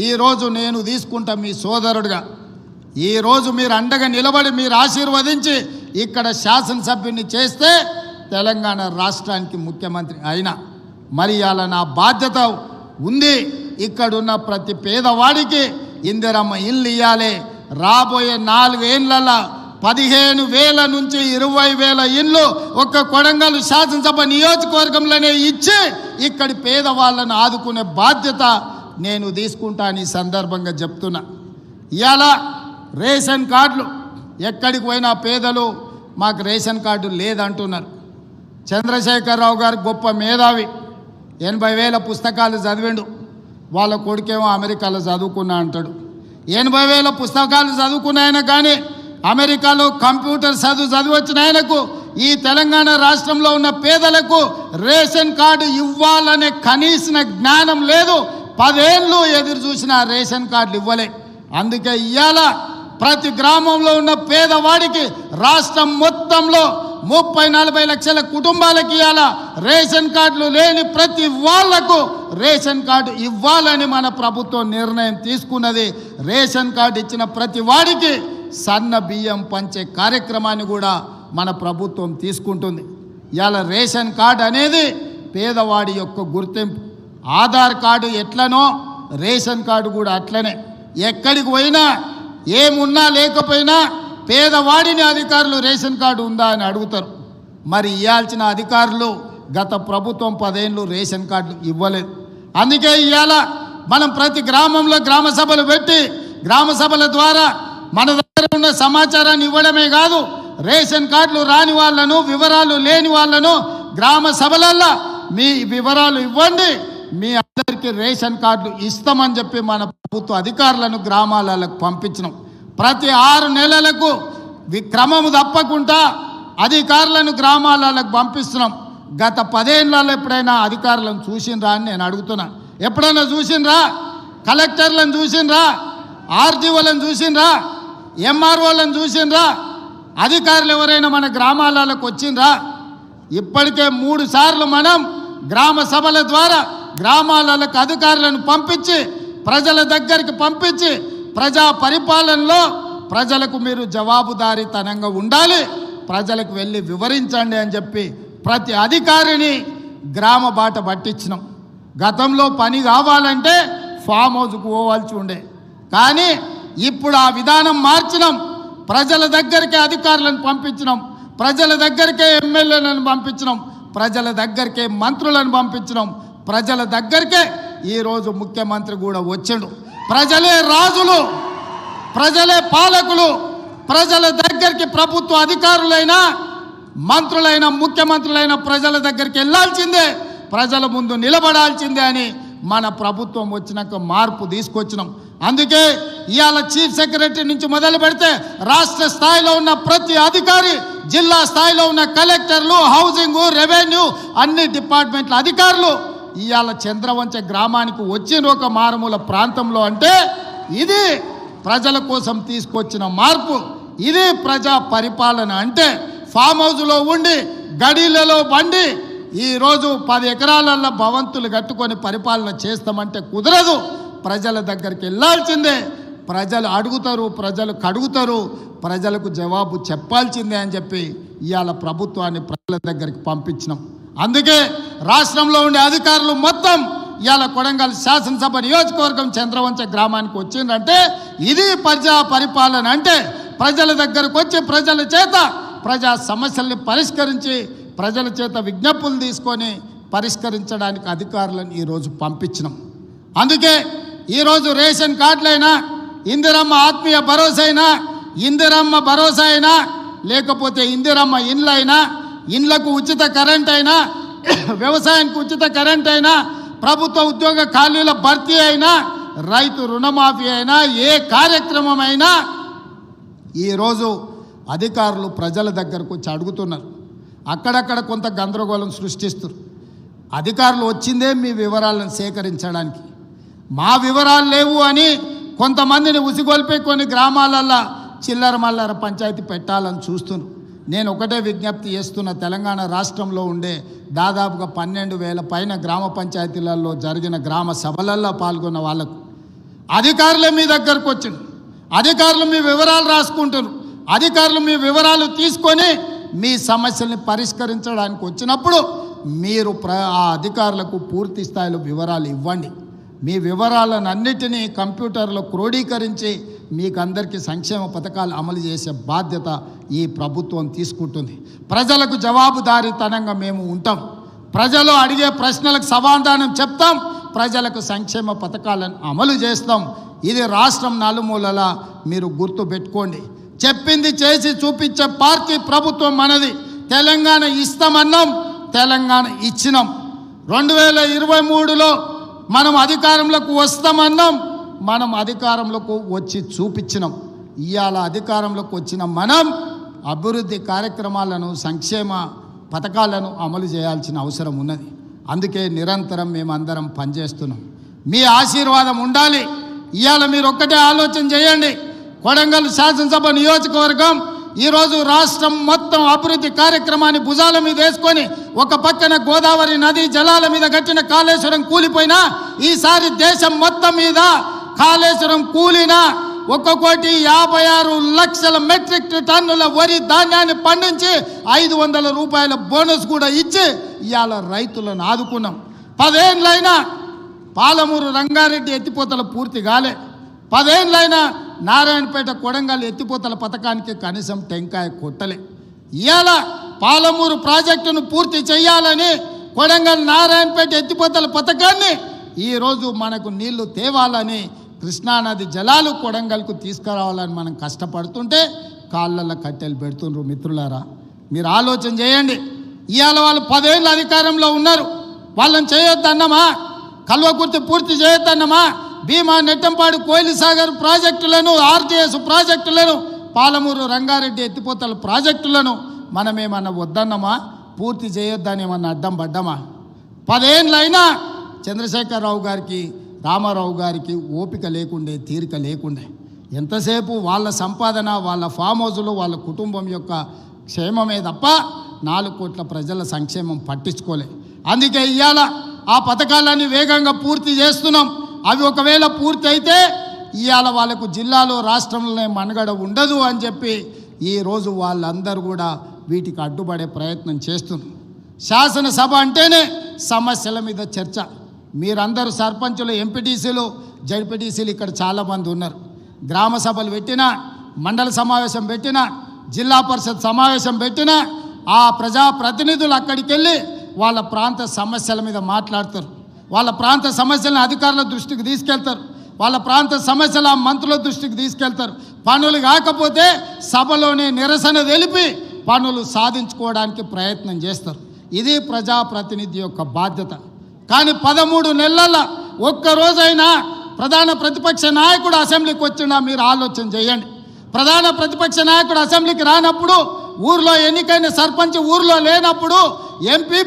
ఈరోజు నేను తీసుకుంటా మీ సోదరుడిగా. ఈరోజు మీరు అండగా నిలబడి మీరు ఆశీర్వదించి ఇక్కడ శాసనసభ్యుని చేస్తే తెలంగాణ రాష్ట్రానికి ముఖ్యమంత్రి అయినా మరి అలా నా బాధ్యత ఉంది. ఇక్కడున్న ప్రతి పేదవాడికి ఇందిరమ్మ ఇల్లు ఇవ్వాలి. రాబోయే 4 ఏళ్లలో 15,000 నుంచి 20,000 ఇళ్ళు ఒక్క కొడంగల్ శాసనసభ నియోజకవర్గంలోనే ఇచ్చి ఇక్కడి పేదవాళ్ళను ఆదుకునే బాధ్యత నేను తీసుకుంటాను. ఈ సందర్భంగా చెప్తున్నా. ఇవాళ రేషన్ కార్డులు ఎక్కడికి పోయినా పేదలు మాకు రేషన్ కార్డు లేదంటున్నారు. చంద్రశేఖరరావు గారు గొప్ప మేధావి, 80,000 పుస్తకాలు చదివిండు. వాళ్ళ కొడుకేమో అమెరికాలో చదువుకున్నా అంటాడు. 80,000 పుస్తకాలు చదువుకున్న ఆయన కానీ అమెరికాలో కంప్యూటర్ చదివి వచ్చిన ఆయనకు ఈ తెలంగాణ రాష్ట్రంలో ఉన్న పేదలకు రేషన్ కార్డు ఇవ్వాలనే కనీస జ్ఞానం లేదు. 10 ఏళ్ళు ఎదురు చూసిన రేషన్ కార్డులు ఇవ్వలే. అందుకే ఇవాళ ప్రతి గ్రామంలో ఉన్న పేదవాడికి రాష్ట్రం మొత్తంలో 30-40 లక్షల కుటుంబాలకి ఇవాళ రేషన్ కార్డులు లేని ప్రతి వాళ్లకు రేషన్ కార్డు ఇవ్వాలని మన ప్రభుత్వం నిర్ణయం తీసుకున్నది. రేషన్ కార్డు ఇచ్చిన ప్రతి వాడికి సన్న బియ్యం పంచే కార్యక్రమాన్ని కూడా మన ప్రభుత్వం తీసుకుంటుంది. ఇవాళ రేషన్ కార్డు అనేది పేదవాడి యొక్క గుర్తింపు. ఆధార్ కార్డు ఎట్లనో రేషన్ కార్డు కూడా అట్లనే. ఎక్కడికి పోయినా ఏమున్నా లేకపోయినా పేదవాడిని అధికారులు రేషన్ కార్డు ఉందా అని అడుగుతారు. మరి ఇవ్వాల్సిన అధికారులు గత ప్రభుత్వం 10 ఏళ్ళు రేషన్ కార్డులు ఇవ్వలేదు. అందుకే ఇవాళ మనం ప్రతి గ్రామంలో గ్రామ సభలు పెట్టి గ్రామ సభల ద్వారా మన దగ్గర ఉన్న సమాచారాన్ని ఇవ్వడమే కాదు, రేషన్ కార్డులు రాని వాళ్ళను వివరాలు లేని వాళ్ళను గ్రామ సభలల్లో మీ వివరాలు ఇవ్వండి, మీ అందరికీ రేషన్ కార్డులు ఇస్తామని చెప్పి మన ప్రభుత్వ అధికారులను గ్రామాలకు పంపించినాం. ప్రతి 6 నెలలకు క్రమము తప్పకుండా అధికారులను గ్రామాలకు పంపిస్తున్నాం. గత 10 ఏళ్ళలో ఎప్పుడైనా అధికారులను చూసినరా అని నేను అడుగుతున్నా. ఎప్పుడైనా చూసినరా? కలెక్టర్లను చూసినరా? ఆర్డీఓలను చూసినరా? ఎంఆర్ఓలను చూసినరా? అధికారులు ఎవరైనా మన గ్రామాలకు వచ్చినరా? ఇప్పటికే 3 సార్లు మనం గ్రామ సభల ద్వారా గ్రామాలకు అధికారులను పంపించి ప్రజల దగ్గరికి పంపించి ప్రజా పరిపాలనలో ప్రజలకు మీరు జవాబుదారీతనంగా ఉండాలి, ప్రజలకు వెళ్ళి వివరించండి అని చెప్పి ప్రతి అధికారిని గ్రామ బాట పట్టించినాం. గతంలో పని కావాలంటే ఫామ్ హౌస్కు పోవాల్సి ఉండే, కానీ ఇప్పుడు ఆ విధానం మార్చినాం. ప్రజల దగ్గరికే అధికారులను పంపించినాం, ప్రజల దగ్గరికే ఎమ్మెల్యేలను పంపించినాం, ప్రజల దగ్గరికే మంత్రులను పంపించినాం, ప్రజల దగ్గరికే ఈరోజు ముఖ్యమంత్రి కూడా వచ్చాడు. ప్రజలే రాజులు, ప్రజలే పాలకులు. ప్రజల దగ్గరికి ప్రభుత్వ అధికారులైనా మంత్రులైన ముఖ్యమంత్రులైన ప్రజల దగ్గరికి వెళ్ళాల్సిందే, ప్రజల ముందు నిలబడాల్సిందే అని మన ప్రభుత్వం వచ్చినాక మార్పు తీసుకొచ్చినాం. అందుకే ఇవాళ చీఫ్ సెక్రటరీ నుంచి మొదలు పెడితే రాష్ట్ర స్థాయిలో ఉన్న ప్రతి అధికారి, జిల్లా స్థాయిలో ఉన్న కలెక్టర్లు, హౌసింగ్, రెవెన్యూ అన్ని డిపార్ట్మెంట్ల అధికారులు ఇవాళ చంద్రవంచ గ్రామానికి వచ్చిన ఒక మారుమూల ప్రాంతంలో అంటే ఇది ప్రజల కోసం తీసుకొచ్చిన మార్పు, ఇది ప్రజా పరిపాలన. అంటే ఫామ్ హౌస్లో ఉండి గడిలలో బండి ఈరోజు 10 ఎకరాలలో భవంతులు కట్టుకొని పరిపాలన చేస్తామంటే కుదరదు. ప్రజల దగ్గరికి వెళ్ళాల్సిందే, ప్రజలు అడుగుతారు, ప్రజలు కడుగుతారు, ప్రజలకు జవాబు చెప్పాల్సిందే అని చెప్పి ఇవాళ ప్రభుత్వాన్ని ప్రజల దగ్గరికి పంపించినాం. అందుకే రాష్ట్రంలో ఉండే అధికారులు మొత్తం ఇవాళ కొడంగల్ శాసనసభ నియోజకవర్గం చంద్రవంచ గ్రామానికి వచ్చిందంటే ఇది ప్రజా పరిపాలన. అంటే ప్రజల దగ్గరకు వచ్చి ప్రజల చేత ప్రజా సమస్యల్ని పరిష్కరించి ప్రజల చేత విజ్ఞప్తులు తీసుకొని పరిష్కరించడానికి అధికారులను ఈరోజు పంపించినాం. అందుకే ఈరోజు రేషన్ కార్డులైనా, ఇందిరమ్మ ఆత్మీయ భరోసా అయినా, ఇందిరమ్మ భరోసా అయినా, లేకపోతే ఇందిరమ్మ ఇండ్లైనా, ఇండ్లకు ఉచిత కరెంట్ అయినా, వ్యవసాయానికి ఉచిత కరెంట్ అయినా, ప్రభుత్వ ఉద్యోగ ఖాళీల భర్తీ అయినా, రైతు రుణమాఫీ అయినా, ఏ కార్యక్రమం అయినా ఈరోజు అధికారులు ప్రజల దగ్గరకు వచ్చి అడుగుతున్నారు. అక్కడక్కడ కొంత గందరగోళం సృష్టిస్తారు. అధికారులు వచ్చిందే మీ వివరాలను సేకరించడానికి, మా వివరాలు లేవు అని కొంతమందిని ఉసిగొల్పి కొన్ని గ్రామాలల్లో చిల్లర మల్లర పంచాయతీ పెట్టాలని చూస్తున్నారు. నేను ఒకటే విజ్ఞప్తి చేస్తున్న, తెలంగాణ రాష్ట్రంలో ఉండే దాదాపుగా 12,000 పైన గ్రామ పంచాయతీలలో జరిగిన గ్రామ సభలల్లో పాల్గొన్న వాళ్ళకు అధికారులే మీ దగ్గరకు వచ్చింది, అధికారులు మీ వివరాలు రాసుకుంటారు, అధికారులు మీ వివరాలు తీసుకొని మీ సమస్యల్ని పరిష్కరించడానికి వచ్చినప్పుడు మీరు ఆ అధికారులకు పూర్తి స్థాయిలో వివరాలు ఇవ్వండి. మీ వివరాలను అన్నిటినీ కంప్యూటర్లో క్రోడీకరించి మీకు అందరికీ సంక్షేమ పథకాలు అమలు చేసే బాధ్యత ఈ ప్రభుత్వం తీసుకుంటుంది. ప్రజలకు జవాబుదారీతనంగా మేము ఉంటాం. ప్రజలు అడిగే ప్రశ్నలకు సమాధానం చెప్తాం, ప్రజలకు సంక్షేమ పథకాలను అమలు చేస్తాం. ఇది రాష్ట్రం నలుమూలలా మీరు గుర్తుపెట్టుకోండి. చెప్పింది చేసి చూపించే పార్టీ ప్రభుత్వం మనది. తెలంగాణ ఇస్తామన్నాం, తెలంగాణ ఇచ్చినాం. 2023లో మనం అధికారంలోకి వస్తామన్నాం, మనం అధికారంలోకి వచ్చి చూపించినాం. ఇవాళ అధికారంలోకి వచ్చిన మనం అభివృద్ధి కార్యక్రమాలను సంక్షేమ పథకాలను అమలు చేయాల్సిన అవసరం ఉన్నది. అందుకే నిరంతరం మేమందరం పనిచేస్తున్నాం. మీ ఆశీర్వాదం ఉండాలి. ఇవాళ మీరు ఒక్కటే ఆలోచన చేయండి. కొడంగల్ శాసనసభ నియోజకవర్గం ఈరోజు రాష్ట్రం మొత్తం అభివృద్ధి కార్యక్రమాన్ని భుజాల మీద వేసుకొని ఒక పక్కన గోదావరి నది జలాల మీద కట్టిన కాళేశ్వరం కూలిపోయినా ఈసారి దేశం మొత్తం మీద కాళేశ్వరం కూలినా 1,56,00,000 మెట్రిక్ టన్నుల వరి ధాన్యాన్ని పండించి 500 రూపాయల బోనస్ కూడా ఇచ్చి ఇవాళ రైతులను ఆదుకున్నాం. 10 ఏళ్ళైనా పాలమూరు రంగారెడ్డి ఎత్తిపోతల పూర్తి కాలే. 10 ఏళ్ళైనా నారాయణపేట కొడంగల్ ఎత్తిపోతల పథకానికి కనీసం టెంకాయ కొట్టలే. ఇవాళ పాలమూరు ప్రాజెక్టును పూర్తి చేయాలని కొడంగల్ నారాయణపేట ఎత్తిపోతల పథకాన్ని ఈరోజు మనకు నీళ్లు తేవాలని కృష్ణానది జలాలు కొడంగల్కు తీసుకురావాలని మనం కష్టపడుతుంటే కాళ్ళల్లో కట్టెలు పెడుతుండ్రు. మిత్రులారా, మీరు ఆలోచన చేయండి. ఇవాళ వాళ్ళు 10 ఏళ్ళు అధికారంలో ఉన్నారు. వాళ్ళని చేయొద్దన్నమా? కల్వకుర్తి పూర్తి చేయొద్దన్నమా? భీమా నెట్టంపాడు కోయిలి సాగర్ ప్రాజెక్టులను, ఆర్టీఎస్ ప్రాజెక్టులను, పాలమూరు రంగారెడ్డి ఎత్తిపోతల ప్రాజెక్టులను మనమేమన్నా వద్దన్నమా? పూర్తి చేయొద్దని ఏమన్నా అడ్డం పడ్డామా? 10 ఏళ్ళైనా చంద్రశేఖరరావు గారికి, రామారావు గారికి ఓపిక లేకుండే, తీరిక లేకుండే. ఎంతసేపు వాళ్ళ సంపాదన, వాళ్ళ ఫామ్ హౌజులు, వాళ్ళ కుటుంబం యొక్క క్షేమమే తప్ప 4 కోట్ల ప్రజల సంక్షేమం పట్టించుకోలే. అందుకే ఇవాళ ఆ పథకాలన్నీ వేగంగా పూర్తి చేస్తున్నాం. అవి ఒకవేళ పూర్తి అయితే ఇవాళ వాళ్ళకు జిల్లాలో రాష్ట్రంలోనే మనుగడ ఉండదు అని చెప్పి ఈరోజు వాళ్ళందరూ కూడా వీటికి అడ్డుపడే ప్రయత్నం చేస్తున్నారు. శాసనసభ అంటేనే సమస్యల మీద చర్చ. మీరందరూ సర్పంచులు, ఎంపీటీసీలు, జడ్పీటీసీలు ఇక్కడ చాలామంది ఉన్నారు. గ్రామ సభలు పెట్టినా, మండల సమావేశం పెట్టినా, జిల్లా పరిషత్ సమావేశం పెట్టినా ఆ ప్రజాప్రతినిధులు అక్కడికి వెళ్ళి వాళ్ళ ప్రాంత సమస్యల మీద మాట్లాడతారు. వాళ్ళ ప్రాంత సమస్యలను అధికారుల దృష్టికి తీసుకెళ్తారు. వాళ్ళ ప్రాంత సమస్యల మంత్రుల దృష్టికి తీసుకెళ్తారు. పనులు కాకపోతే సభలోనే నిరసన తెలిపి పనులు సాధించుకోవడానికి ప్రయత్నం చేస్తారు. ఇది ప్రజాప్రతినిధి యొక్క బాధ్యత. కానీ 13 నెలల ఒక్కరోజైనా ప్రధాన ప్రతిపక్ష నాయకుడు అసెంబ్లీకి వచ్చినా మీరు ఆలోచన చేయండి. ప్రధాన ప్రతిపక్ష నాయకుడు అసెంబ్లీకి రానప్పుడు, ఊర్లో ఎన్నికైన సర్పంచ్ ఊర్లో లేనప్పుడు, ఎంపీ